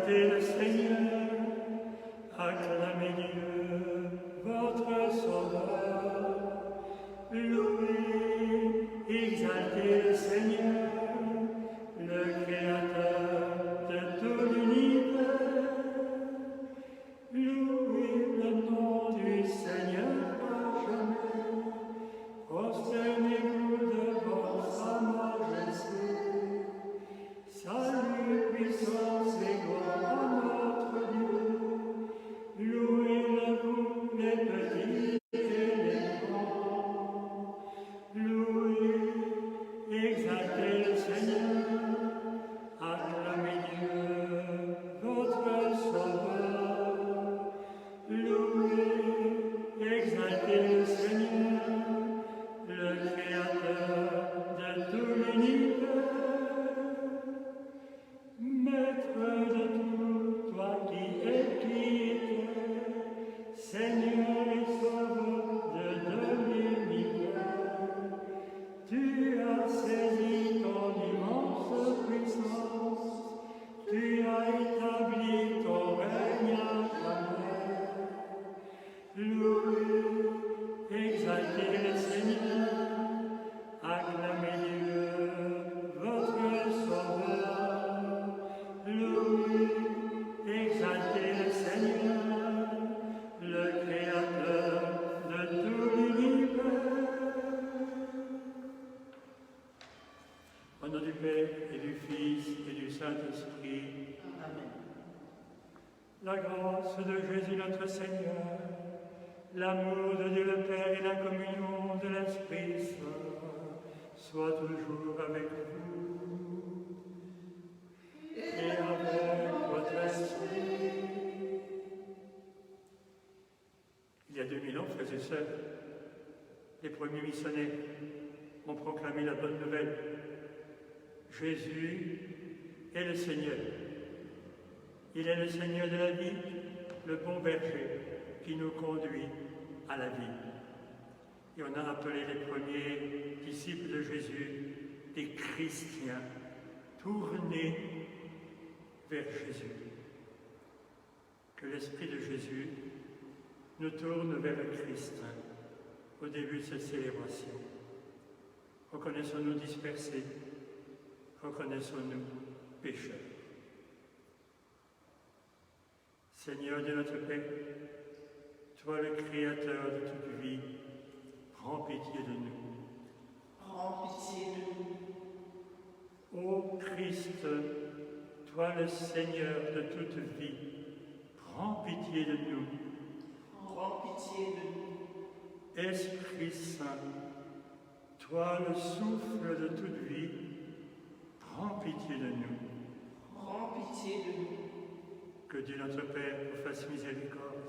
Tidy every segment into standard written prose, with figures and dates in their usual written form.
Exaltez le Seigneur, acclamez Dieu, votre Sauveur. Louez, exaltez le Seigneur, le Créateur de tout l'univers. Louez le nom du Seigneur à jamais. Prosternez-vous devant sa majesté. Salut, puissance et gloire à notre Dieu. Louez-le, vous les petits et les grands. Louez, exaltez le Seigneur, acclamez Dieu, votre Sauveur. Louez, exaltez le Seigneur, le Créateur de tout l'univers. Maître de tout, toi qui es, qui était, Seigneur et Sauveur de l'univers, tu as saisi ton immense puissance, tu as établi ton règne à jamais. Louez, exaltez le Seigneur, acclamez Dieu, votre Sauveur. Louez, exaltez le Seigneur, le Créateur de tout l'univers. Au nom du Père et du Fils et du Saint-Esprit. Amen. La grâce de Jésus notre Seigneur, l'amour de Dieu le Père et la communion de l'Esprit Saint soient toujours avec vous et avec votre esprit. Il y a 2000 ans, frères et sœurs, les premiers missionnaires ont proclamé la bonne nouvelle. Jésus est le Seigneur. Il est le Seigneur de la vie, le bon berger qui nous conduit à la vie. Et on a appelé les premiers disciples de Jésus des chrétiens, tournés vers Jésus. Que l'Esprit de Jésus nous tourne vers le Christ au début de cette célébration. Reconnaissons-nous dispersés, reconnaissons-nous pécheurs. Seigneur de notre Père, toi le Créateur de toute vie, prends pitié de nous. Prends pitié de nous. Ô Christ, toi le Seigneur de toute vie, prends pitié de nous. Prends pitié de nous. Esprit Saint, toi le souffle de toute vie, prends pitié de nous. Prends pitié de nous. Que Dieu notre Père vous fasse miséricorde,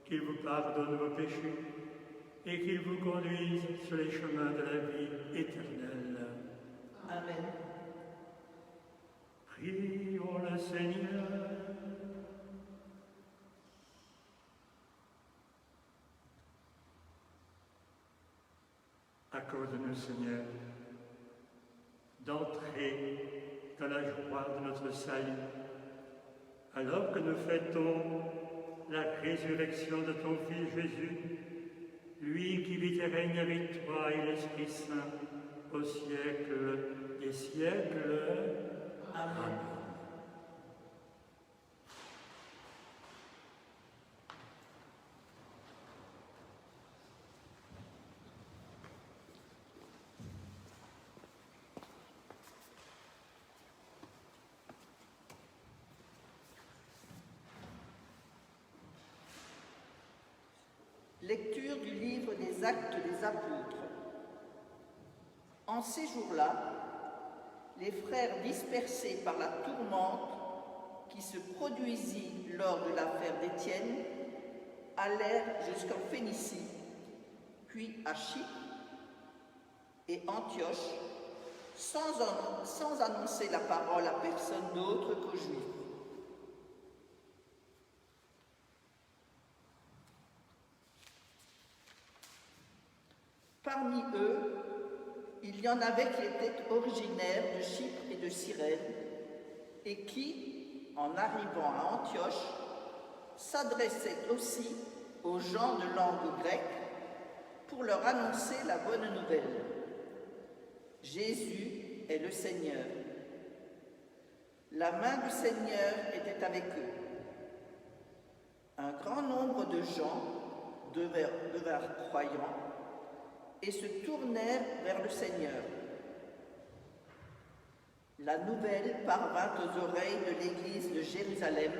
qu'il vous pardonne vos péchés et qu'il vous conduise sur les chemins de la vie éternelle. Amen. Prions le Seigneur. Accorde-nous, Seigneur, d'entrer dans la joie de notre salut, alors que nous fêtons la résurrection de ton Fils Jésus, lui qui vit et règne avec toi et l'Esprit Saint au siècle des siècles. Amen. Lecture du livre des Actes des Apôtres. En ces jours-là, les frères dispersés par la tourmente qui se produisit lors de l'affaire d'Étienne allèrent jusqu'en Phénicie, puis à Chypre et Antioche, sans annoncer la parole à personne d'autre qu'aux Juifs. Parmi eux, il y en avait qui étaient originaires de Chypre et de Cyrène, et qui, en arrivant à Antioche, s'adressait aussi aux gens de langue grecque pour leur annoncer la bonne nouvelle. Jésus est le Seigneur. La main du Seigneur était avec eux. Un grand nombre de gens devinrent croyants et se tournèrent vers le Seigneur. La nouvelle parvint aux oreilles de l'église de Jérusalem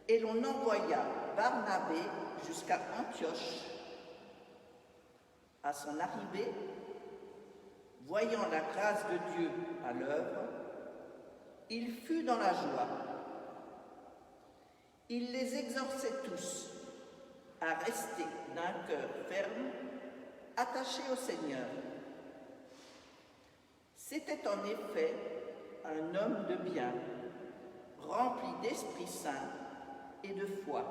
et l'on envoya Barnabé jusqu'à Antioche. À son arrivée, voyant la grâce de Dieu à l'œuvre, il fut dans la joie. Il les exhortait tous à rester d'un cœur ferme, attachés au Seigneur. C'était en effet un homme de bien, rempli d'Esprit Saint et de foi.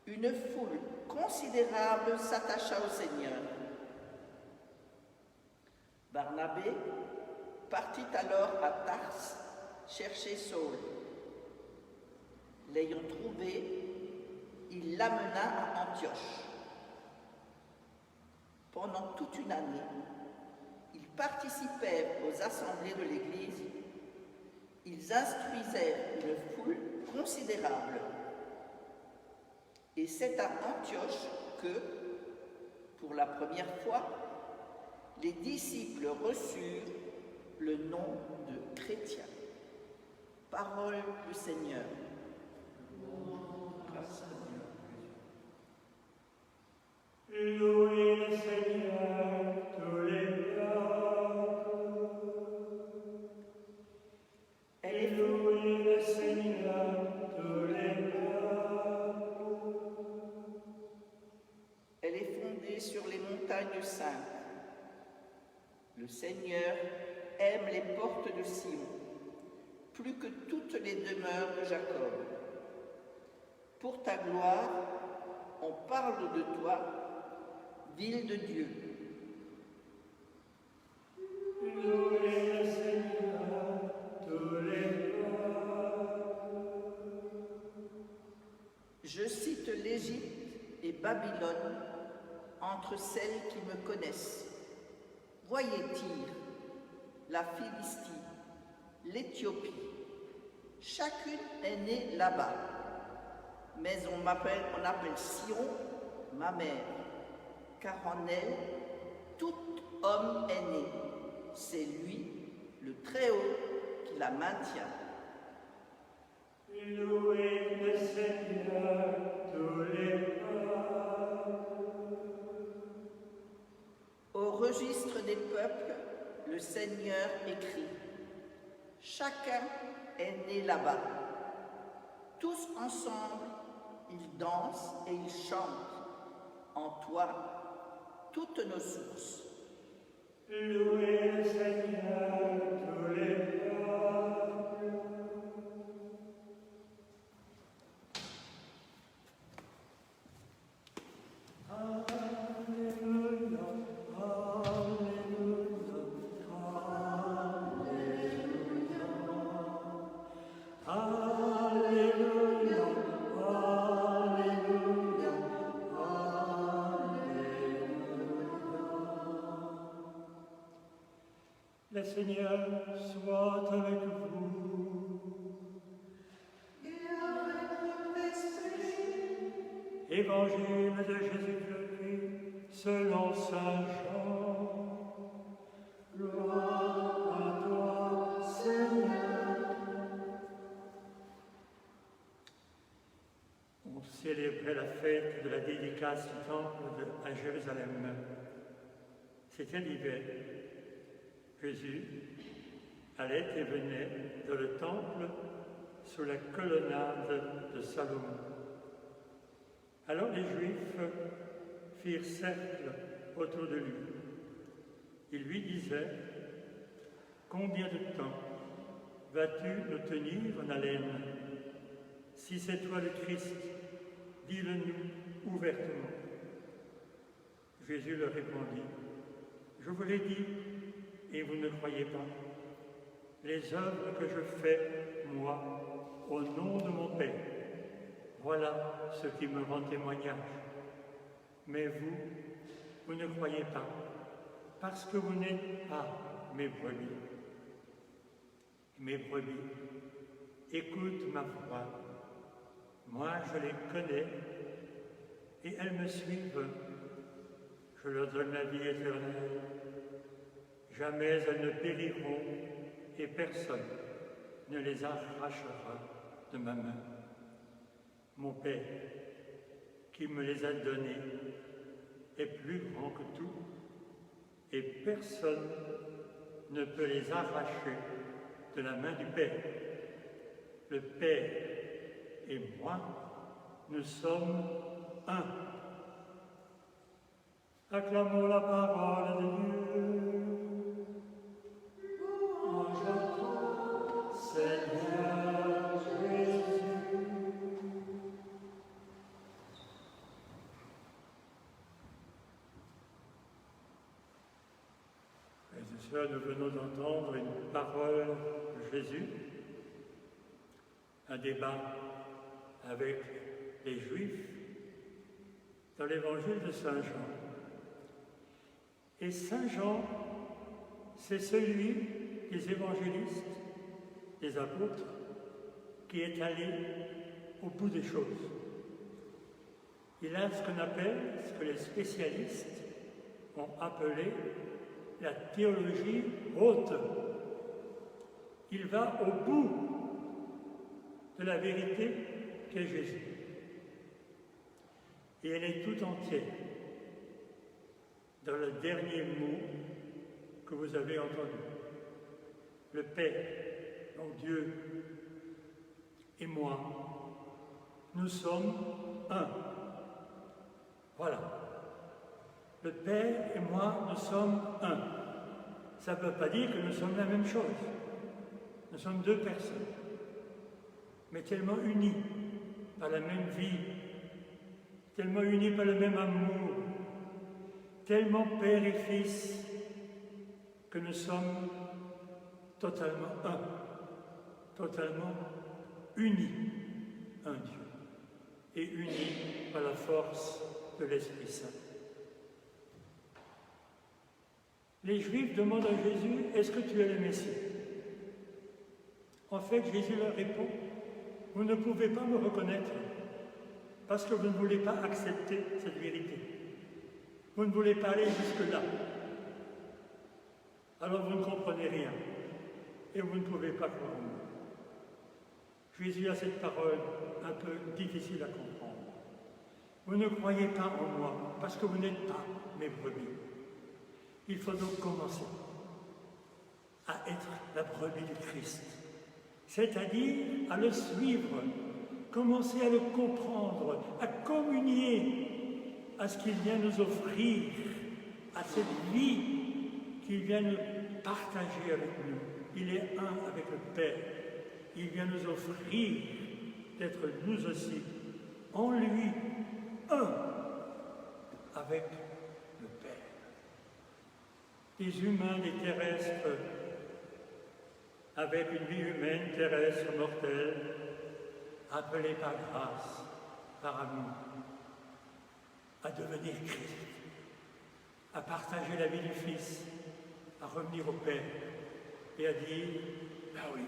Une foule considérable s'attacha au Seigneur. Barnabé partit alors à Tars chercher Saul. L'ayant trouvé, il l'amena à Antioche. Pendant toute une année, ils participèrent aux assemblées de l'Église. Ils instruisèrent une foule considérable. Et c'est à Antioche que, pour la première fois, les disciples reçurent le nom de chrétiens. Parole du Seigneur. Grâce à Dieu. Louez le Seigneur, tous les peuples. Et louez le Seigneur, tous les peuples. Elle est fondée sur les montagnes saintes. Le Seigneur aime les portes de Sion, plus que toutes les demeures de Jacob. Pour ta gloire, on parle de toi, ville de Dieu. Louez le Seigneur, tous les peuples. Je cite l'Égypte et Babylone entre celles qui me connaissent. Voyez Tyr, la Philistie, l'Éthiopie. Chacune est née là-bas. Mais on appelle Sion ma mère, car en elle, tout homme est né. C'est lui, le Très-Haut, qui la maintient. Louez le Seigneur, tous les peuples. Au registre des peuples, le Seigneur écrit. Chacun est né là-bas. Tous ensemble, ils dansent et ils chantent. En toi, toutes nos sources. Louez le Seigneur, tous les peuples. Alléluia, Alléluia, Alléluia, Alléluia, Alléluia. Le Seigneur soit avec vous. Et avec votre esprit. Évangile de Jésus-Christ selon saint Jean. Gloire à toi, Seigneur. On célébrait la fête de la dédicace du temple à Jérusalem. C'était l'hiver. Jésus allait et venait dans le temple sous la colonnade de Salomon. Alors les Juifs firent cercle autour de lui. Ils lui disaient « Combien de temps vas-tu nous tenir en haleine? Si c'est toi le Christ, dis-le-nous ouvertement. » Jésus leur répondit « Je vous l'ai dit, et vous ne croyez pas. les œuvres que je fais, moi, au nom de mon Père. Voilà ce qui me rend témoignage. Mais vous, vous ne croyez pas, parce que vous n'êtes pas mes brebis. Mes brebis écoutent ma voix. Moi, je les connais et elles me suivent. Je leur donne la vie éternelle. Jamais elles ne périront et personne ne les arrachera de ma main. Mon Père, qui me les a donnés, est plus grand que tout et personne ne peut les arracher de la main du Père. Le Père et moi, nous sommes un. Acclamons la parole de Dieu. Louange à toi, Seigneur Jésus. Frères et sœurs, nous venons d'entendre une parole de Jésus, un débat avec les Juifs dans l'évangile de Saint Jean. Et Saint Jean, c'est celui des évangélistes, des apôtres, qui est allé au bout des choses. Il a ce qu'on appelle, ce que les spécialistes ont appelé la théologie haute. Il va au bout de la vérité qu'est Jésus. Et elle est tout entière dans le dernier mot que vous avez entendu. Le Père, donc Dieu, et moi, nous sommes un. Voilà. Le Père et moi, nous sommes un. Ça ne veut pas dire que nous sommes la même chose. Nous sommes deux personnes, mais tellement unies par la même vie, tellement unis par le même amour, tellement Père et Fils, que nous sommes totalement un, totalement unis, un Dieu, et unis par la force de l'Esprit Saint. Les Juifs demandent à Jésus, « Est-ce que tu es le Messie ?» En fait, Jésus leur répond, « Vous ne pouvez pas me reconnaître parce que vous ne voulez pas accepter cette vérité. Vous ne voulez pas aller jusque-là. Alors vous ne comprenez rien et vous ne pouvez pas croire en moi. » Jésus a cette parole un peu difficile à comprendre. Vous ne croyez pas en moi parce que vous n'êtes pas mes brebis. Il faut donc commencer à être la brebis du Christ, c'est-à-dire à le suivre, commencer à le comprendre, à communier à ce qu'il vient nous offrir, à cette vie qu'il vient nous partager avec nous. Il est un avec le Père. Il vient nous offrir d'être nous aussi, en lui, un avec le Père. Des humains, des terrestres, avec une vie humaine, terrestre, mortelle, appelés par grâce, par amour, à devenir Christ, à partager la vie du Fils, à revenir au Père et à dire, ben oui,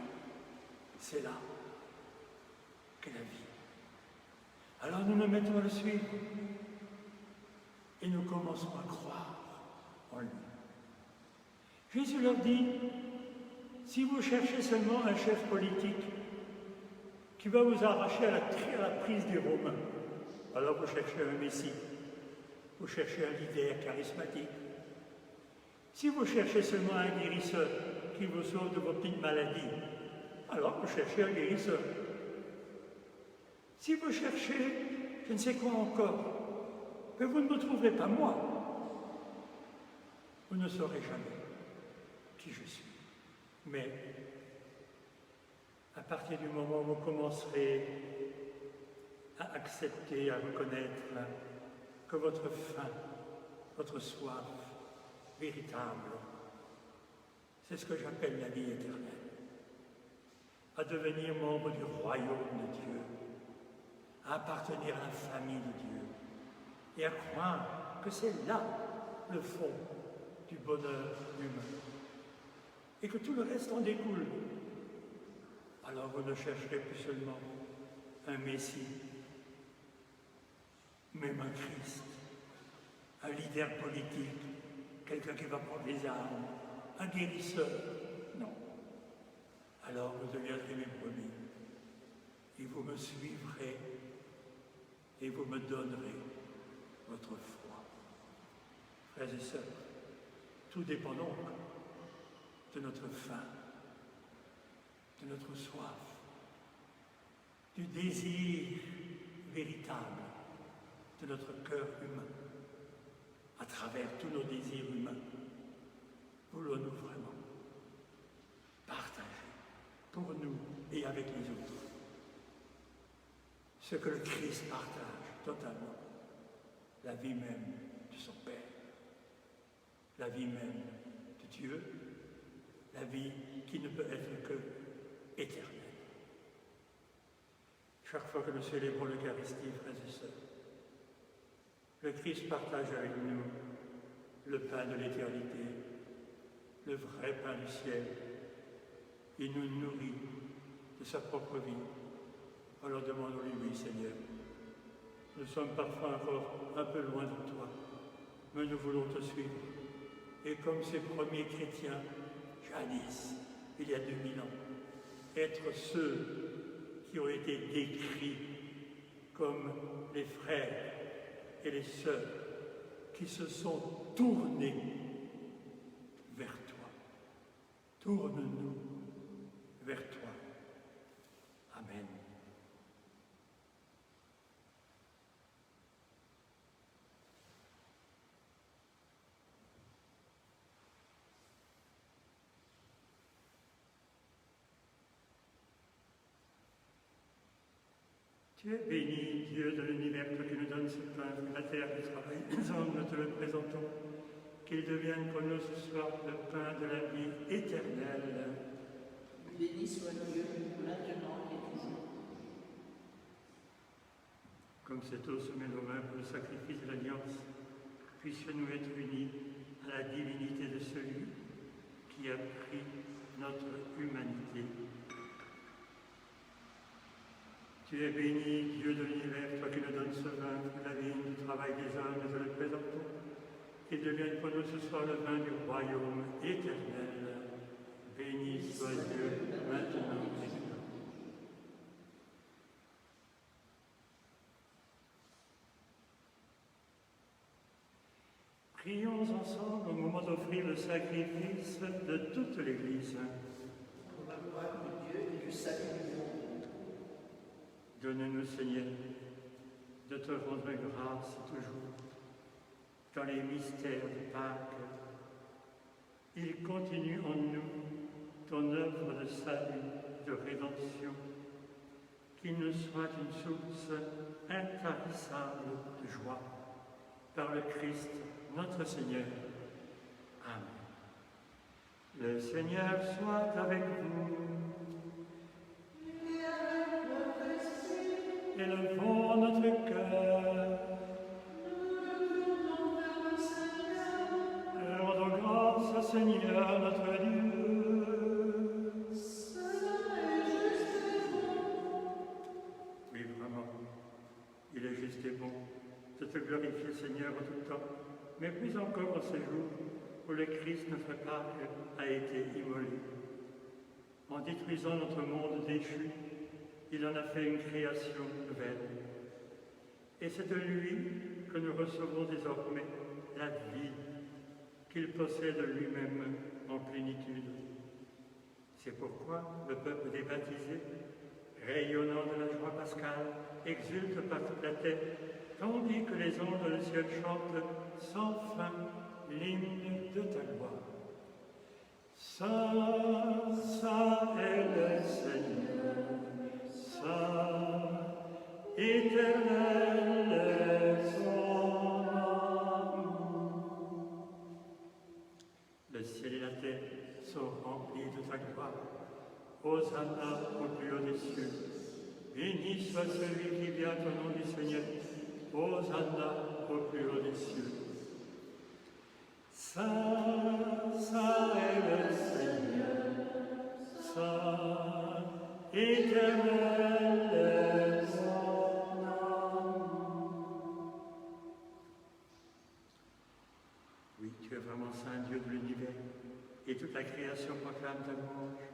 c'est là qu'est la vie. Alors nous nous mettons à le suivre et nous commençons à croire en lui. Jésus leur dit, si vous cherchez seulement un chef politique qui va vous arracher à la prise des Romains, alors vous cherchez un Messie, vous cherchez un leader charismatique. Si vous cherchez seulement un guérisseur qui vous sauve de vos petites maladies, alors vous cherchez un guérisseur. Si vous cherchez je ne sais quoi encore, mais vous ne me trouverez pas moi. Vous ne saurez jamais qui je suis. Mais à partir du moment où vous commencerez à accepter, à reconnaître que votre faim, votre soif véritable, c'est ce que j'appelle la vie éternelle. à devenir membre du royaume de Dieu, à appartenir à la famille de Dieu et à croire que c'est là le fond du bonheur humain et que tout le reste en découle. Alors vous ne chercherez plus seulement un Messie, même un Christ, un leader politique, quelqu'un qui va prendre les armes, un guérisseur. Non. Alors vous deviendrez mes brebis et vous me suivrez et vous me donnerez votre foi. Frères et sœurs, tout dépend donc de notre faim, de notre soif, du désir véritable de notre cœur humain. À travers tous nos désirs humains, voulons-nous vraiment partager pour nous et avec les autres ce que le Christ partage totalement, la vie même de son Père, la vie même de Dieu, la vie qui ne peut être que éternelle. Chaque fois que nous célébrons l'Eucharistie, frères et sœurs, le Christ partage avec nous le pain de l'éternité, le vrai pain du ciel. Il nous nourrit de sa propre vie. Alors demandons-lui, Seigneur, nous sommes parfois encore un peu loin de toi, mais nous voulons te suivre. Et comme ces premiers chrétiens, jadis, il y a 2000 ans, être ceux qui ont été décrits comme les frères et les sœurs qui se sont tournés vers toi. Tourne-nous vers toi. Amen. Tu es béni, Dieu de l'univers, toi qui nous donnes ce pain, la terre du travail. Les hommes, nous te le présentons, qu'il devienne pour nous ce soir le pain de la vie éternelle. Béni soit Dieu, maintenant et toujours. Comme cette eau se mêle aux mains pour le sacrifice de l'alliance, puissions-nous être unis à la divinité de celui qui a pris notre humanité. Tu es béni, Dieu de l'univers, toi qui nous donnes ce vin, la vigne du travail des hommes, nous te le présentons, qu'il devienne pour nous ce soir le vin du royaume éternel. Béni soit Dieu, maintenant et toujours. Prions ensemble au moment d'offrir le sacrifice de toute l'Église. Pour la gloire de Dieu et du salut du monde. Donne-nous, Seigneur, de te rendre grâce toujours dans les mystères de Pâques. Il continue en nous ton œuvre de salut, de rédemption, qu'il nous soit une source intarissable de joie. Par le Christ, notre Seigneur. Amen. Le Seigneur soit avec vous. Élevons notre cœur. Rendons grâce au Seigneur notre Dieu. Oui, vraiment, il est juste et bon de te glorifier, Seigneur, en tout temps, mais plus encore en ce jour où le Christ, notre Pâque, a été immolé. En détruisant notre monde déchu, il en a fait une création nouvelle. Et c'est de lui que nous recevons désormais la vie qu'il possède lui-même en plénitude. C'est pourquoi le peuple des baptisés, rayonnant de la joie pascale, exulte par toute la terre, tandis que les anges du ciel chantent sans fin l'hymne de ta gloire. Saint, saint est le Seigneur, saint, éternel est son amour. Le ciel et la terre sont remplis de ta gloire. Hosanna au plus haut des cieux. Béni soit celui qui vient au nom du Seigneur. Hosanna au plus haut des cieux. Saint, saint est le Seigneur, saint, éternel est son nom. Oui, tu es vraiment saint Dieu de l'univers, et toute la création proclame ta louange,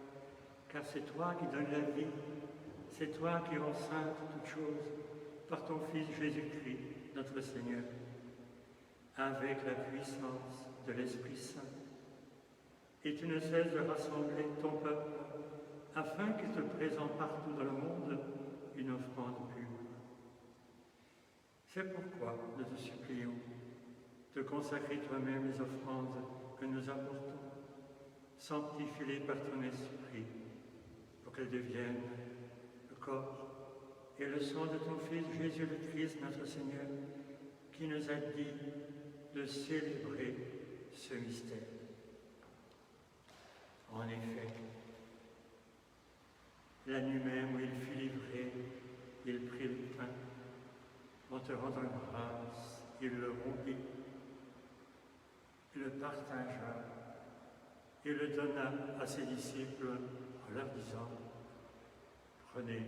car c'est toi qui donnes la vie, c'est toi qui rends sainte toutes choses, par ton Fils Jésus-Christ, notre Seigneur, avec la puissance de l'Esprit Saint. Et tu ne cesses de rassembler ton peuple, afin qu'il te présente partout dans le monde une offrande pure. C'est pourquoi nous te supplions de consacrer toi-même les offrandes que nous apportons, sanctifie-les par ton Esprit, pour qu'elles deviennent le corps et le sang de ton Fils Jésus le Christ, notre Seigneur, qui nous a dit de célébrer ce mystère. En effet, la nuit même où il fut livré, il prit le pain, en te rendant grâce, il le rompit, il le partagea et le donna à ses disciples en leur disant: prenez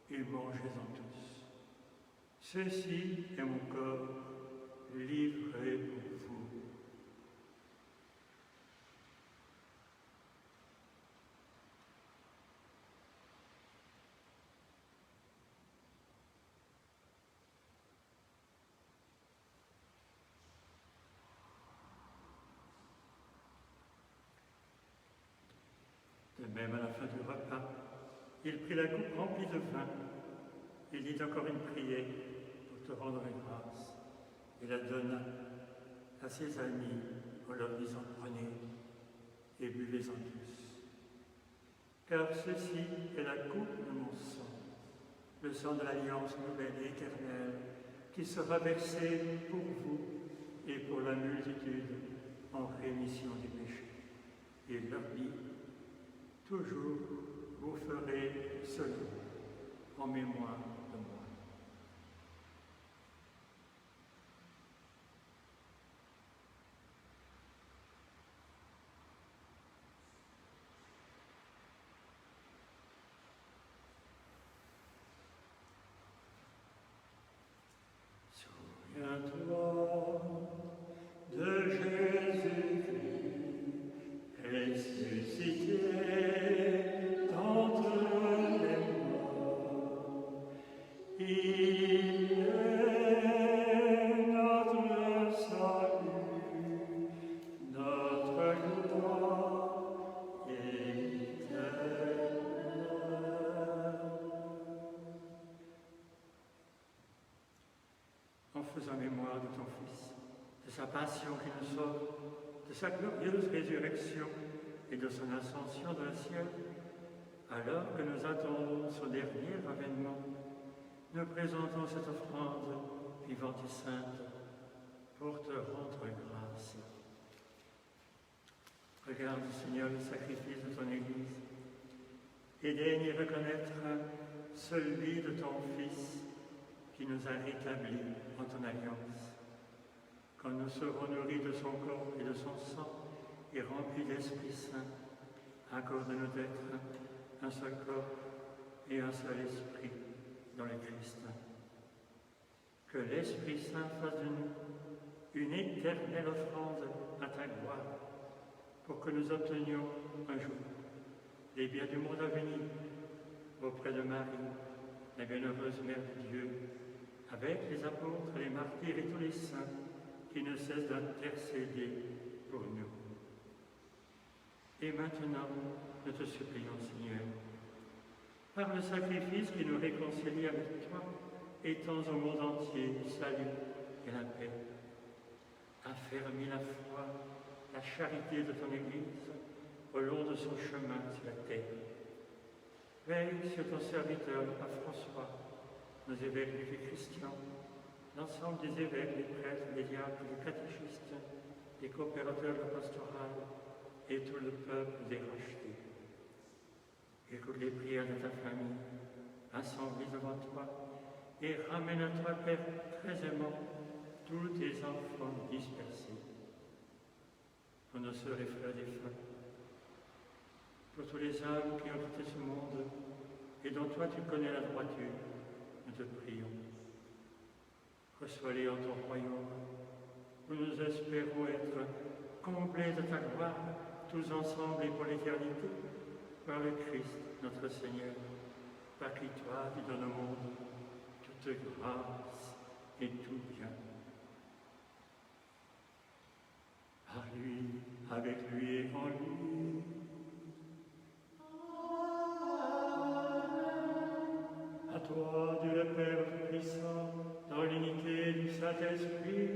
et mangez-en tous. Ceci est mon corps livré pour vous. De même, à la fin du repas, il prit la coupe remplie de vin, il dit encore une prière pour te rendre grâce, et la donna à ses amis en leur disant: prenez et buvez-en tous. Car ceci est la coupe de mon sang, le sang de l'alliance nouvelle et éternelle, qui sera versé pour vous et pour la multitude en rémission des péchés. Et il leur dit: toujours vous ferez cela en mémoire de moi. Souviens-toi de Jésus-Christ, ressuscité d'entre les morts. Il est notre salut, notre gloire éternelle. En faisant mémoire de ton Fils, de sa passion qui nous sauve, de sa glorieuse résurrection et de son ascension dans le ciel, alors que nous attendons son dernier avènement, nous présentons cette offrande vivante et sainte pour te rendre grâce. Regarde, Seigneur, le sacrifice de ton Église et daigne y reconnaître celui de ton Fils qui nous a rétablis en ton alliance. Quand nous serons nourris de son corps et de son sang et remplis d'Esprit Saint, accorde-nous d'être un seul corps et un seul esprit dans le Christ. Que l'Esprit Saint fasse de nous une éternelle offrande à ta gloire, pour que nous obtenions un jour les biens du monde à venir auprès de Marie, la bienheureuse Mère de Dieu, avec les apôtres, les martyrs et tous les saints qui ne cessent d'intercéder pour nous. Et maintenant, nous te supplions, Seigneur, par le sacrifice qui nous réconcilie avec toi, étends au monde entier le salut et la paix. Affermis la foi, la charité de ton Église au long de son chemin sur la terre. Veille sur ton serviteur, le pape François, nos évêques et Christians, l'ensemble des évêques, des prêtres, des diacres, des catéchistes, des coopérateurs de la pastorale et tout le peuple des rachetés. Écoute les prières de ta famille, assemblée devant toi, et ramène à toi, Père, très aimant, tous tes enfants dispersés. Pour nos sœurs et frères défunts, pour tous les âmes qui ont quitté ce monde, et dont toi tu connais la droiture, nous te prions. Reçois-les en ton royaume, où nous espérons être comblés de ta gloire, tous ensemble et pour l'éternité, par le Christ, notre Seigneur, par qui toi tu donnes au monde toute grâce et tout bien. Par lui, avec lui et en lui. À toi, Dieu le Père Tout-Puissant, dans l'unité du Saint-Esprit.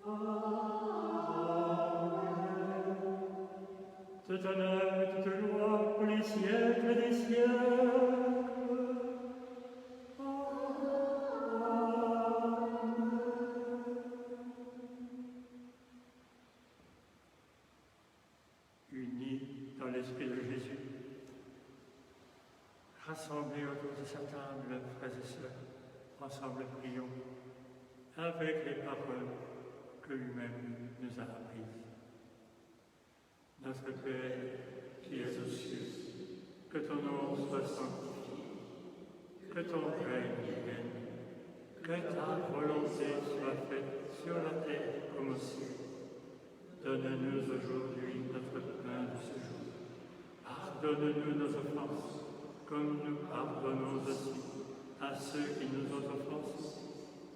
Amen. Tout honneur et toute gloire pour les siècles des siècles. Unis dans l'Esprit de Jésus, rassemblés autour de sa table, frères et sœurs, ensemble prions avec les paroles que lui-même nous a apprises. Notre Père, qui es aux cieux, que ton nom soit sanctifié, que ton règne vienne, que ta volonté soit faite sur la terre comme au ciel. Donne-nous aujourd'hui notre pain de ce jour. Pardonne-nous nos offenses, comme nous pardonnons aussi à ceux qui nous ont offensés.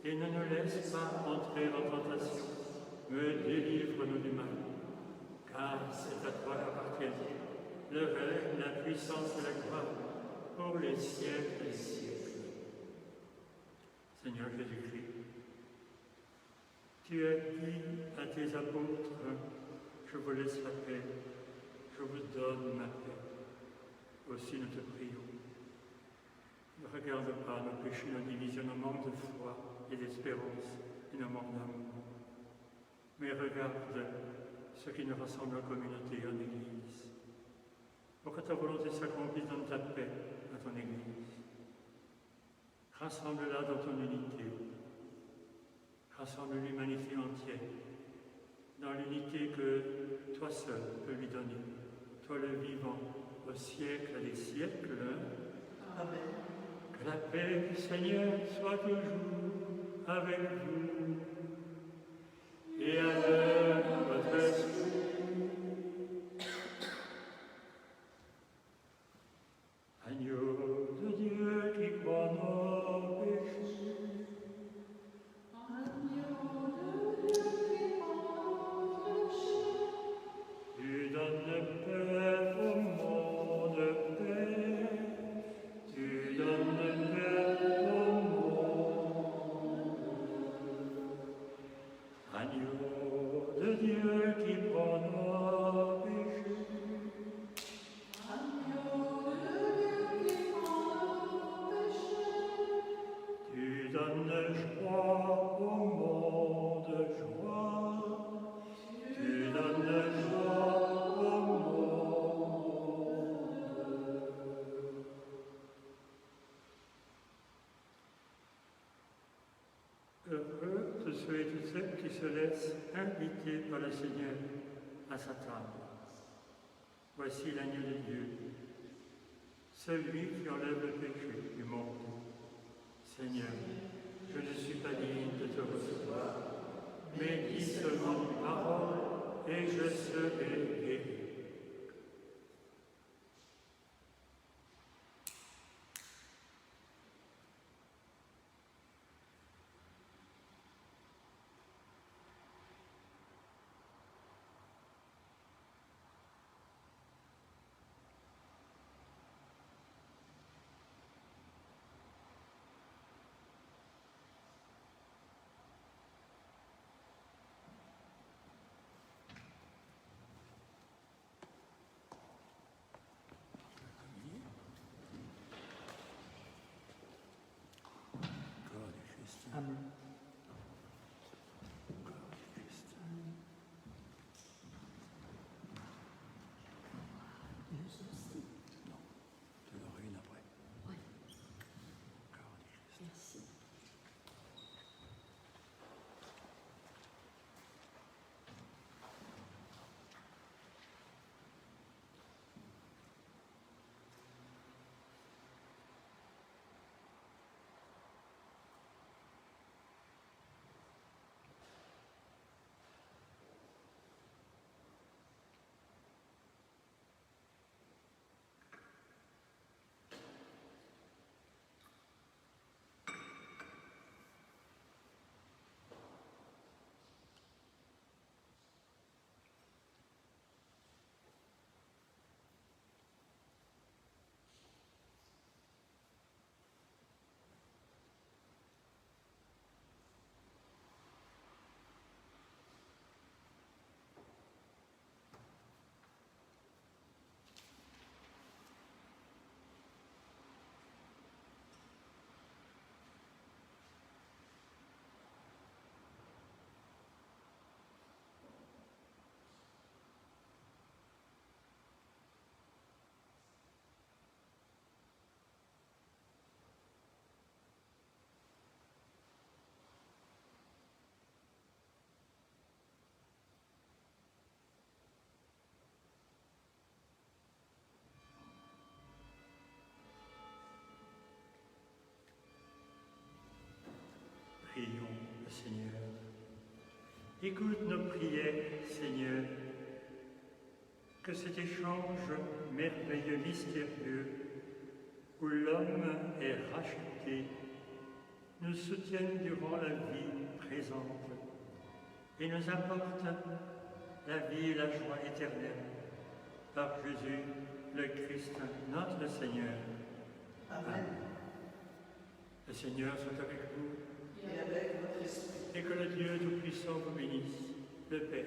Et ne nous laisse pas entrer en tentation, mais délivre-nous du mal. Car c'est à toi qu'appartiennent le règne, la puissance et la gloire pour les siècles des siècles. Seigneur Jésus-Christ, tu as dit à tes apôtres, je vous laisse la paix, je vous donne ma paix. Aussi nous te prions. Ne regarde pas nos péchés, nos divisions, nos manques de foi et d'espérance et nos manques d'amour. Mais regarde ce qui nous rassemble en communauté, en Église. Pour que ta volonté s'accomplisse dans ta paix, dans ton Église. Rassemble-la dans ton unité. Rassemble l'humanité entière dans l'unité que toi seul peux lui donner, toi le vivant, au siècle des siècles. Amen. Que la paix du Seigneur soit toujours avec vous et avec votre esprit. Agneau de Dieu qui prend nos péchés, tu donnes paix au monde, paix. Tu donnes paix au monde. Agneau de Dieu qui prend nos péchés. Tu donnes joie au monde, joie. Tu donnes joie au monde. Heureux de ceux et de celles qui se laissent inviter par le Seigneur à sa table. Voici l'agneau de Dieu, celui qui enlève le péché du monde. Seigneur, je ne suis pas digne de te recevoir, mais dis seulement une parole et je serai guéri. Écoute nos prières, Seigneur, que cet échange merveilleux, mystérieux, où l'homme est racheté, nous soutienne durant la vie présente et nous apporte la vie et la joie éternelle par Jésus, le Christ, notre Seigneur. Amen. Le Seigneur soit avec vous Et avec votre esprit. et que le Dieu Tout-Puissant vous bénisse, le Père,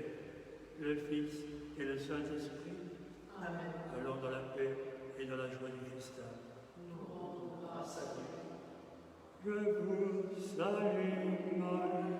le Fils et le Saint-Esprit. Amen. Allons dans la paix et dans la joie du Christ. Nous rendons grâce à Dieu. Je vous salue, Marie.